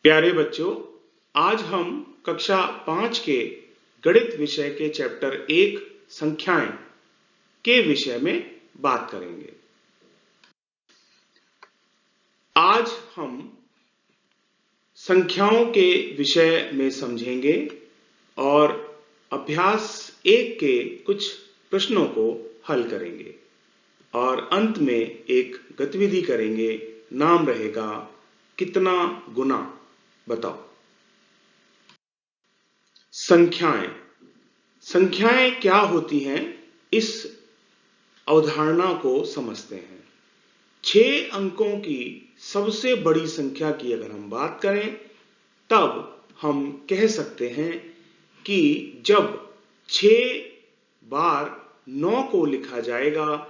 प्यारे बच्चों, आज हम कक्षा 5 के गणित विषय के चैप्टर 1 संख्याएं के विषय में बात करेंगे। आज हम संख्याओं के विषय में समझेंगे और अभ्यास 1 के कुछ प्रश्नों को हल करेंगे और अंत में एक गतिविधि करेंगे। नाम रहेगा कितना गुना बताओ। संख्याएं क्या होती हैं, इस अवधारणा को समझते हैं। 6 अंकों की सबसे बड़ी संख्या की अगर हम बात करें तब हम कह सकते हैं कि जब 6 बार 9 को लिखा जाएगा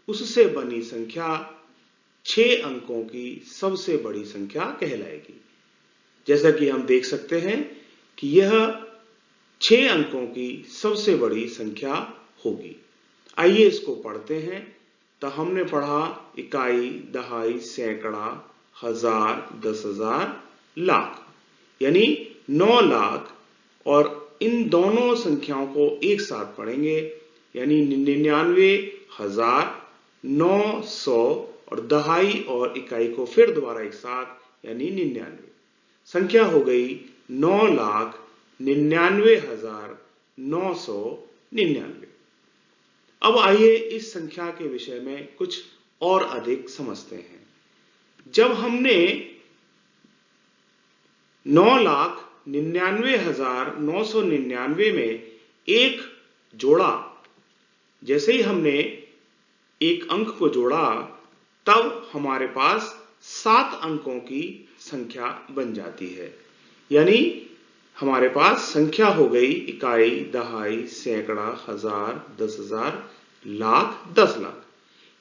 उससे बनी संख्या 6 अंकों की सबसे बड़ी संख्या कहलाएगी। जैसा कि हम देख सकते हैं कि यह 6 अंकों की सबसे बड़ी संख्या होगी। आइए इसको पढ़ते हैं। तो हमने पढ़ा इकाई, दहाई, सैकड़ा, हजार, 10,000, लाख, यानी 9 लाख। और इन दोनों संख्याओं को एक साथ पढ़ेंगे, यानी 99,000, 900 और दहाई और इकाई को फिर दोबारा एक साथ, यानी 99। संख्या हो गई 9,99,999। अब आइए इस संख्या के विषय में कुछ और अधिक समझते हैं। जब हमने 9,99,999 में एक जोड़ा, जैसे ही हमने एक अंक को जोड़ा तब हमारे पास 7 अंकों की संख्या बन जाती है। यानी हमारे पास संख्या हो गई इकाई, दहाई, सैकड़ा, हजार, 10,000, लाख, 10 लाख,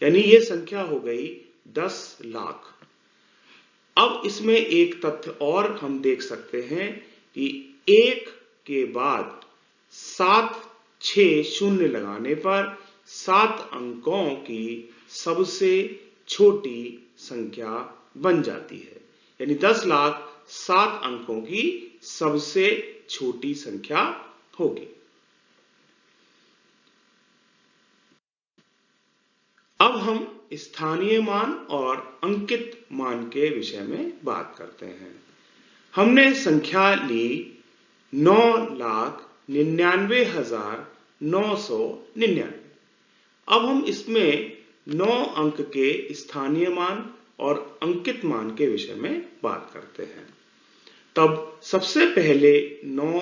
यानी ये संख्या हो गई 10 लाख। अब इसमें एक तथ्य और हम देख सकते हैं कि 1 के बाद 7 6 शून्य लगाने पर 7 अंकों की सबसे छोटी संख्या बन जाती है, यानी 10 लाख 7 अंकों की सबसे छोटी संख्या होगी। अब हम स्थानीय मान और अंकित मान के विषय में बात करते हैं। हमने संख्या ली 9,99,999। अब हम इसमें 9 अंक के स्थानीय मान और अंकित मान के विषय में बात करते हैं। तब सबसे पहले 9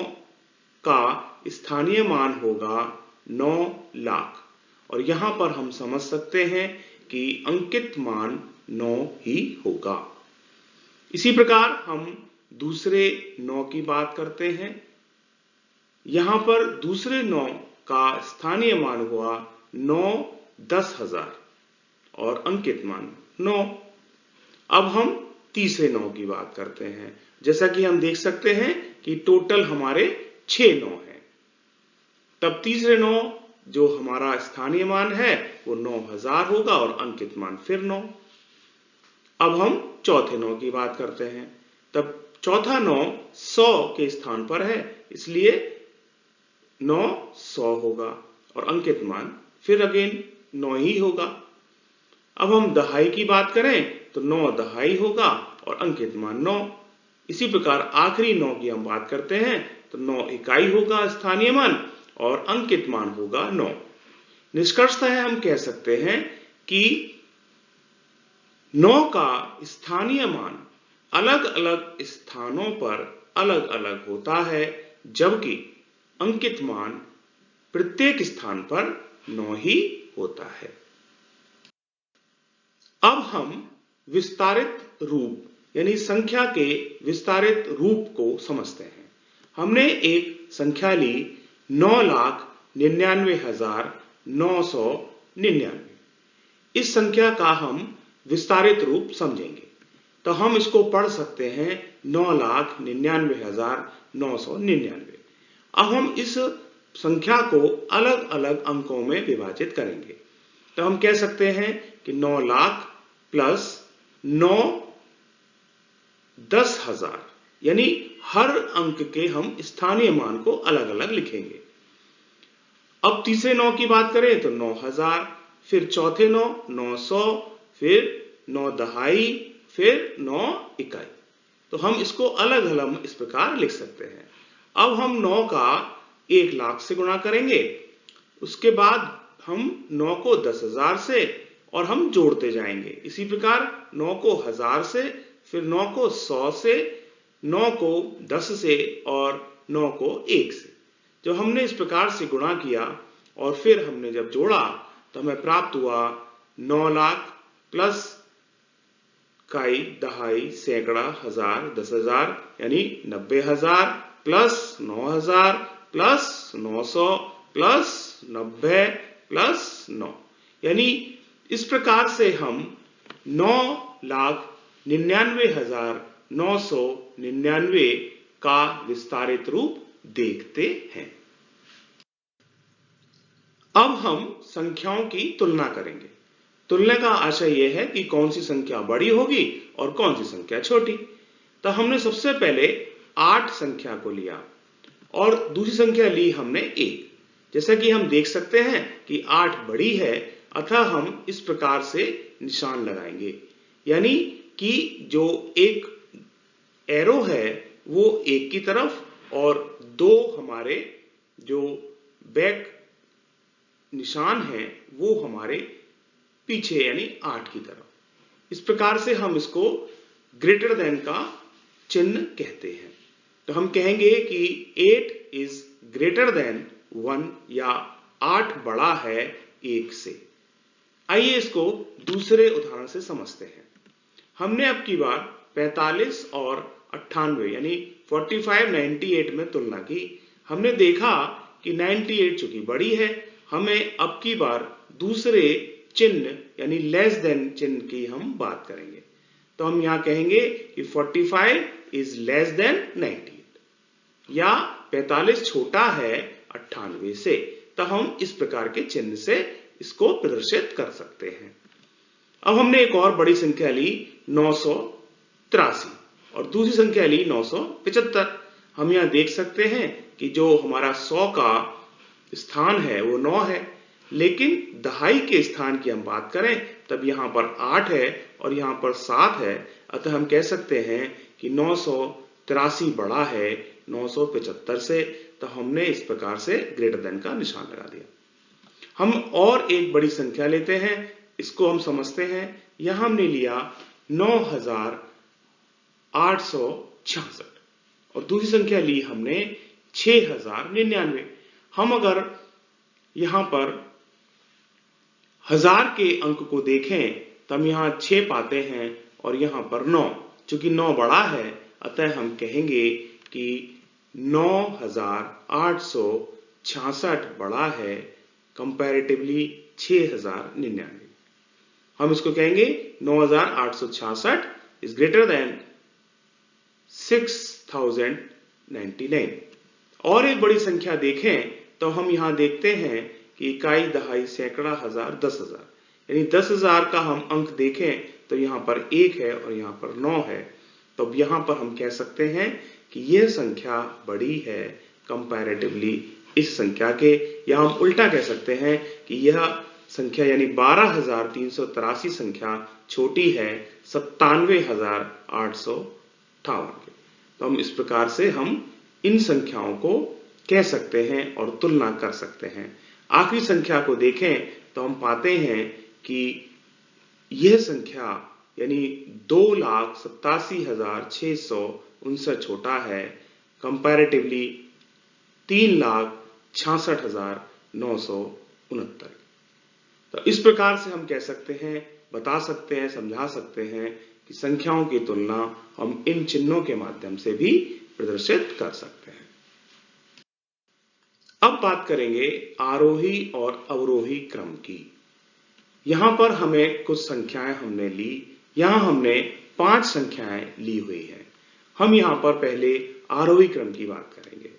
का स्थानीय मान होगा 9 लाख, और यहां पर हम समझ सकते हैं कि अंकित मान 9 ही होगा। इसी प्रकार हम दूसरे 9 की बात करते हैं। यहां पर दूसरे 9 का स्थानीय मान हुआ 9,10,000 और अंकित मान 9। अब हम तीसरे 9 की बात करते हैं। जैसा कि हम देख सकते हैं कि टोटल हमारे 6 9 हैं। तब तीसरे 9 जो हमारा स्थानीय मान है वो 9,000 होगा और अंकित मान फिर 9। अब हम चौथे 9 की बात करते हैं। तब चौथा 9 100 के स्थान पर है, इसलिए 900 होगा और अंकित मान फिर अगेन 9 ही होगा। अब हम दहाई की बात करें तो 9 दहाई होगा और अंकित मान 9। इसी प्रकार आखिरी 9 की हम बात करते हैं तो 9 इकाई होगा स्थानीय मान और अंकित मान होगा 9। निष्कर्षतः हम कह सकते हैं कि 9 का स्थानीय मान अलग अलग स्थानों पर अलग अलग होता है, जबकि अंकित मान प्रत्येक स्थान पर 9 ही होता है। अब हम विस्तारित रूप यानी संख्या के विस्तारित रूप को समझते हैं। हमने एक संख्या ली 9,99,999। इस संख्या का हम विस्तारित रूप समझेंगे तो हम इसको पढ़ सकते हैं 9,99,999। अब हम इस संख्या को अलग अलग अंकों में विभाजित करेंगे तो हम कह सकते हैं कि 9 लाख प्लस 9 10,000, यानी हर अंक के हम स्थानीय मान को अलग अलग लिखेंगे। अब तीसरे 9 की बात करें तो 9000, फिर चौथे 9 900, फिर 9 दहाई, फिर 9 इकाई। तो हम इसको अलग अलग इस प्रकार लिख सकते हैं। अब हम 9 का 1 लाख से गुणा करेंगे, उसके बाद हम 9 को 10,000 से और हम जोड़ते जाएंगे। इसी प्रकार 9 को 1000 से, फिर 9 को 100 से, 9 को 10 से और 9 को 1 से। जब हमने इस प्रकार से गुणा किया और फिर हमने जब जोड़ा तो हमें प्राप्त हुआ 9 लाख प्लस इकाई, दहाई, सैकड़ा, हजार, 10,000 यानी 90,000 प्लस 9,000 प्लस 900 प्लस 90 प्लस 9, यानी इस प्रकार से हम 9,99,999 का विस्तारित रूप देखते हैं। अब हम संख्याओं की तुलना करेंगे। तुलना का आशय यह है कि कौन सी संख्या बड़ी होगी और कौन सी संख्या छोटी। तो हमने सबसे पहले 8 संख्या को लिया और दूसरी संख्या ली हमने 1। जैसा कि हम देख सकते हैं कि 8 बड़ी है, अतः हम इस प्रकार से निशान लगाएंगे, यानी कि जो एक एरो है वो 1 की तरफ और 2 हमारे जो बैक निशान है वो हमारे पीछे यानी 8 की तरफ। इस प्रकार से हम इसको ग्रेटर देन का चिन्ह कहते हैं। तो हम कहेंगे कि 8 इज ग्रेटर देन 1 या 8 बड़ा है 1 से। आइए इसको दूसरे उदाहरण से समझते हैं। हमने अब की बार 45 और 98 यानी 45, 98 में तुलना की। हमने देखा कि 98 चूंकि बड़ी है, हमें अब की बार दूसरे चिन्ह यानी लेस देन चिन्ह की हम बात करेंगे। तो हम यहां कहेंगे कि 45 इज लेस देन 98 या 45 छोटा है 98 से। तो हम इस प्रकार के चिन्ह से इसको प्रदर्शित कर सकते हैं। अब हमने एक और बड़ी संख्या ली 983 और दूसरी संख्या ली 975। हम यहां देख सकते हैं कि जो हमारा 100 का स्थान है वो 9 है, लेकिन दहाई के स्थान की हम बात करें तब यहां पर 8 है और यहां पर 7 है। अतः हम कह सकते हैं कि 983 बड़ा है 975 से। तो हमने इस प्रकार से ग्रेटर देन का निशान लगा दिया। हम और एक बड़ी संख्या लेते हैं, इसको हम समझते हैं। यहां हमने लिया 9,866 और दूसरी संख्या ली हमने 6,099। हम अगर यहां पर 1000 के अंक को देखें तो हम यहां 6 पाते हैं और यहां पर 9। चूंकि 9 बड़ा है अतः हम कहेंगे कि 9,866 बड़ा है कंपैरेटिवली 6,099। हम इसको कहेंगे 9,866 इज ग्रेटर देन 6,099। और एक बड़ी संख्या देखें तो हम यहां देखते हैं कि इकाई, दहाई, सैकड़ा, हजार, 10,000 यानी 10,000 का हम अंक देखें तो यहां पर 1 है और यहां पर 9 है। तो अब यहां पर हम कह सकते हैं कि यह संख्या बड़ी है कंपैरेटिवली इस संख्या के, या हम उल्टा कह सकते हैं कि यह संख्या यानी 12,383 संख्या छोटी है 97,858 के। तो हम इस प्रकार से हम इन संख्याओं को कह सकते हैं और तुलना कर सकते हैं। आखिरी संख्या को देखें तो हम पाते हैं कि यह संख्या यानी 2,87,659 छोटा है कंपैरेटिवली 3,66,969। तो इस प्रकार से हम कह सकते हैं, बता सकते हैं, समझा सकते हैं कि संख्याओं की तुलना हम इन चिन्हों के माध्यम से भी प्रदर्शित कर सकते हैं। अब बात करेंगे आरोही और अवरोही क्रम की। यहां पर हमें कुछ संख्याएं हमने ली। यहां हमने 5 संख्याएं ली हुई हैं। हम यहां पर पहले आरोही क्रम की बात करेंगे।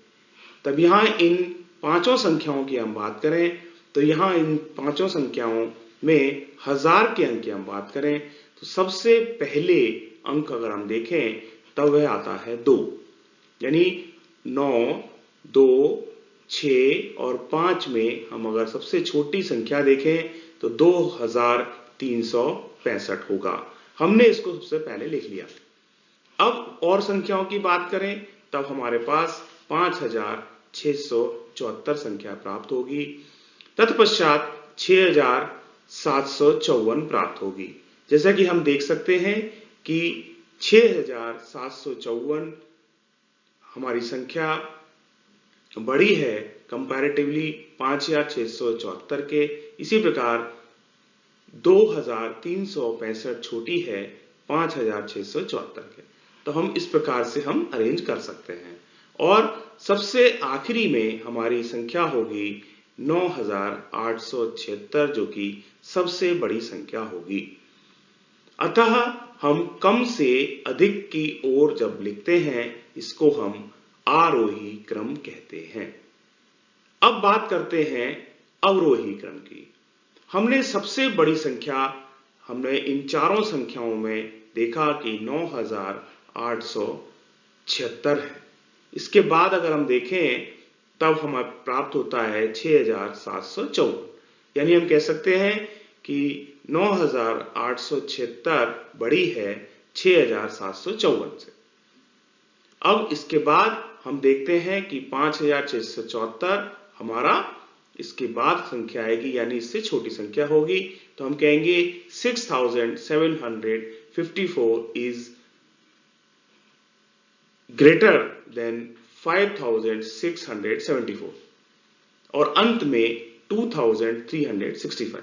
तब यहां इन 5 संख्याओं की हम बात करें तो यहां इन 5 संख्याओं में 1000 के अंक की हम बात करें तो सबसे पहले अंक अगर हम देखें तब वह आता है 2। यानी 9, 2, 6 और 5 में हम अगर सबसे छोटी संख्या देखें तो 2365 होगा। हमने इसको सबसे पहले लिख लिया। अब और संख्याओं की बात करें तब हमारे पास 5674 संख्या प्राप्त होगी। तत्पश्चात 6754 प्राप्त होगी। जैसा कि हम देख सकते हैं कि 6754 हमारी संख्या बड़ी है कंपैरेटिवली 5674 के। इसी प्रकार 2365 छोटी है 5674 के। तो हम इस प्रकार से हम अरेंज कर सकते हैं। और सबसे आखिरी में हमारी संख्या होगी 9876 जो कि सबसे बड़ी संख्या होगी। अतः हम कम से अधिक की ओर जब लिखते हैं इसको हम आरोही क्रम कहते हैं। अब बात करते हैं अवरोही क्रम की। हमने सबसे बड़ी संख्या हमने इन चारों संख्याओं में देखा कि 9876 है। इसके बाद अगर हम देखें तब हमें प्राप्त होता है 6754। यानी हम कह सकते हैं कि 9876 बड़ी है 6754 से। अब इसके बाद हम देखते हैं कि 5674 हमारा इसके बाद संख्या आएगी यानी इससे छोटी संख्या होगी। तो हम कहेंगे 6754 इज ग्रेटर देन 5674 और अंत में 2365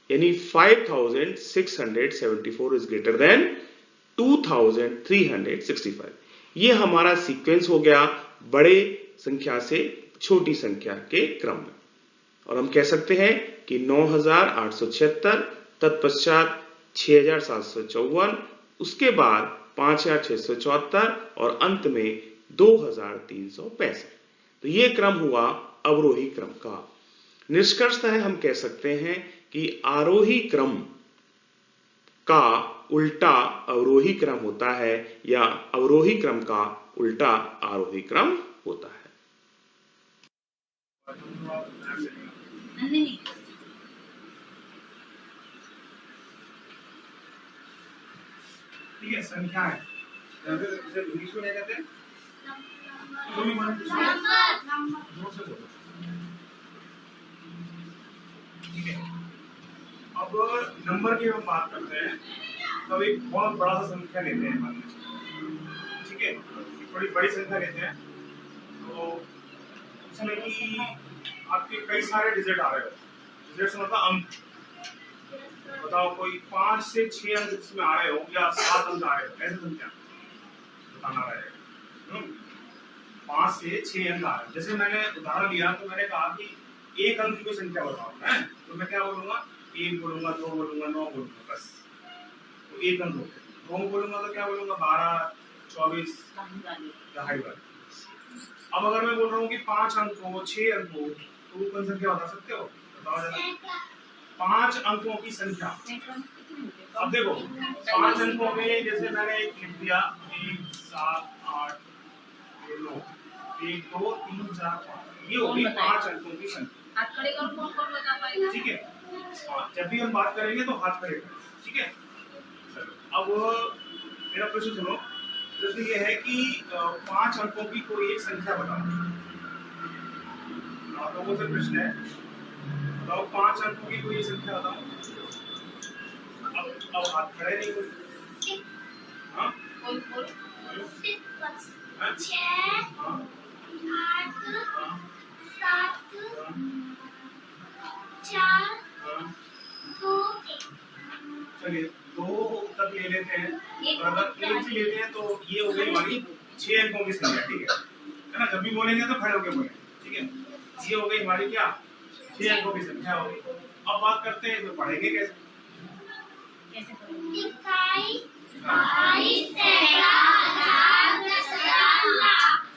यानी 5674 इज ग्रेटर देन 2365। ये हमारा सीक्वेंस हो गया बड़े संख्या से छोटी संख्या के क्रम में। और हम कह सकते हैं कि 9876, तत्पश्चात 6754, उसके बाद 5674 और अंत में 2365। तो ये क्रम हुआ अवरोही क्रम का। निष्कर्षतः हम कह सकते हैं कि आरोही क्रम का उल्टा अवरोही क्रम होता है या अवरोही क्रम का उल्टा आरोही क्रम होता है। ठीक है, संख्या है इंग्लिश में क्या कहते हैं? ठीक है, अब नंबर की हम बात करते हैं तब एक बहुत बड़ा सा संख्या लेते हैं मान लीजिए। ठीक है, थोड़ी बड़ी संख्या लेते हैं तो इसमें कि आपके कई सारे डिजिट आ रहे हो। डिजिट मतलब अंक। बताओ कोई 5 से 6 अंक इसमें आ रहे हो या 7 अंक आ रहे हो, ऐसे संख्या बताना रहेगा। 5 से 6 अंक आ रहे हैं। जैसे मैंने उदाहरण लिया तो मैंने कहा कि एक अंक की संख्या बताओ है तो मैं क्या बोलूंगा? 1 बोलूंगा, 2 बोलूंगा, 9 बोलूंगा, बस। तो एक अंक हो गया। 2 बोलूंगा तो क्या बोलूंगा? 12, 24, 2.5। अब अगर मैं बोल रहा हूँ कि 5 अंक हो, 6 अंक हो तो वो कौन संख्या बता सकते हो? बताओ जरा। 5 अंकों की संख्या। अब देखो 5 अंकों में जैसे मैंने एक लिख दिया 1, 7, 8, 9, 1, 2, 3, 4, 5। ये होगी 5 अंकों की संख्या। ठीक है, जब भी हम बात करेंगे तो हाथ खड़े करें। ठीक है, अब मेरा प्रश्न सुनो। प्रश्न ये है कि 5 अंकों की कोई एक संख्या बताओ। लोगों से प्रश्न है, बताओ 5 अंकों की कोई संख्या बताओ। अब हाथ खड़े नहीं होते। हाँ? 2 तक ले लेते हैं। अगर 1 से लेते हैं तो ये हो गई हमारी 6 अंकों की संख्या। ठीक है ना? जब भी बोलेंगे तो खड़े होकर बोलें। ठीक है, ये हो गई हमारी क्या 6 अंकों की संख्या हो गई। अब बात करते हैं तो पढ़ेंगे कैसे?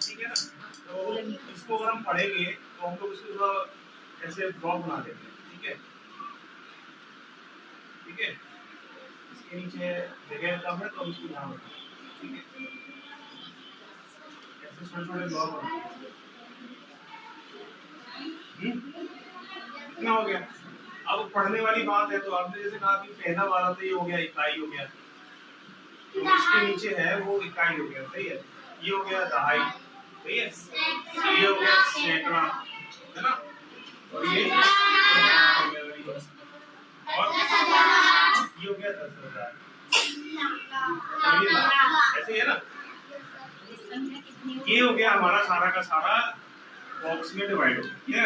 ठीक है ना? तो इसको अगर हम पढ़ेंगे तो हम लोग इसको ऐसे ब्लॉक बना देते हैं। ठीक है, ठीक है, इसके नीचे जगह कम है तो इसको यहाँ रखें। ठीक है, छोटे-छोटे ब्लॉक होते हैं। कितना हो गया? अब पढ़ने वाली बात है तो आपने जैसे कहा कि पहला वाला तो ये हो गया, इकाई हो गया, तो इसके नीचे है वो इकाई हो गया, सही है। ये हो गया दहाई, सही है। ये हो गया सैकड़ा, है ना। और ये हो गया 10,000, और ये लाख, ऐसे है ना। ये हो गया हमारा सारा का सारा बॉक्स में डिवाइड हो गया।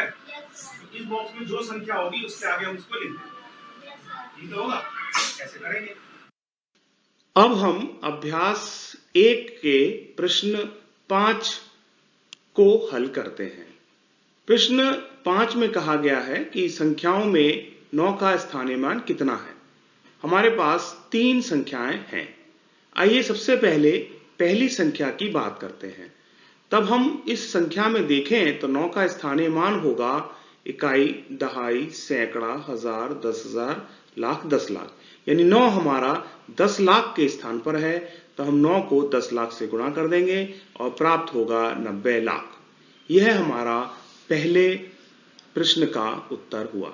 इस बॉक्स में जो संख्या होगी उसके आगे हम उसको लिख देंगे, ठीक होगा। कैसे करेंगे? अब हम अभ्यास 1 के प्रश्न 5 को हल करते हैं। प्रश्न 5 में कहा गया है कि संख्याओं में 9 का स्थानीय मान कितना है। हमारे पास 3 संख्याएं हैं। आइए सबसे पहले पहली संख्या की बात करते हैं। तब हम इस संख्या में देखें तो 9 का स्थानीय मान होगा इकाई, दहाई, सैकड़ा, हजार, 10,000, लाख, 10 लाख। यानी 9 हमारा 10 लाख के स्थान पर है, तो हम 9 को 10 लाख से गुणा कर देंगे और प्राप्त होगा 90 लाख। यह हमारा पहले प्रश्न का उत्तर हुआ।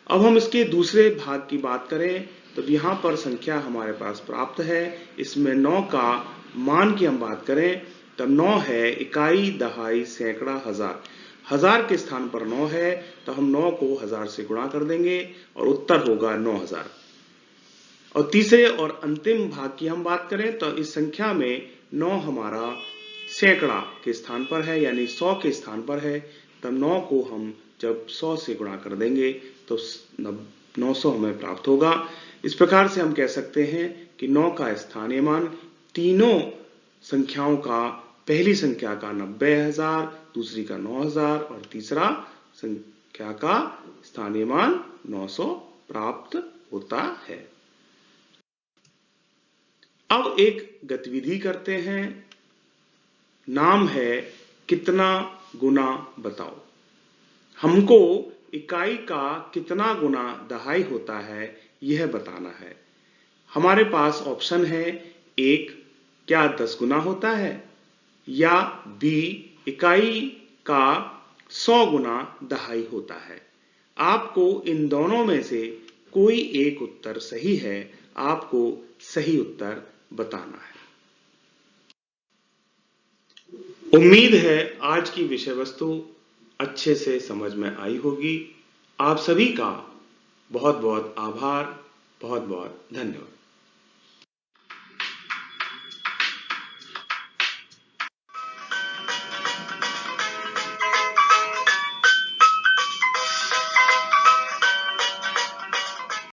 अब हम इसके दूसरे भाग की बात करें तो यहां पर संख्या हमारे पास प्राप्त है। इसमें 9 का मान की हम बात करें तब 9 है इकाई, दहाई, सैकड़ा, हजार। हजार के स्थान पर 9 है तो हम 9 को 1000 से गुणा कर देंगे और उत्तर होगा 9000। और तीसरे और अंतिम भाग की हम बात करें तो इस संख्या में 9 हमारा सैकड़ा के स्थान पर है, यानी 100 के स्थान पर है। तब 9 को हम जब 100 से गुणा कर देंगे तो 900 हमें प्राप्त होगा। इस प्रकार से हम कह सकते हैं कि 9 का स्थानीय मान तीनों संख्याओं का, पहली संख्या का 90,000, दूसरी का 9,000 और तीसरा संख्या का स्थानीय मान 900 प्राप्त होता है। अब एक गतिविधि करते हैं, नाम है कितना गुना बताओ। हमको इकाई का कितना गुना दहाई होता है यह बताना है। हमारे पास ऑप्शन है, 1 क्या 10 गुना होता है, या B इकाई का 100 गुना दहाई होता है। आपको इन दोनों में से कोई एक उत्तर सही है, आपको सही उत्तर बताना है। उम्मीद है आज की विषय वस्तु अच्छे से समझ में आई होगी। आप सभी का बहुत बहुत आभार, बहुत बहुत धन्यवाद।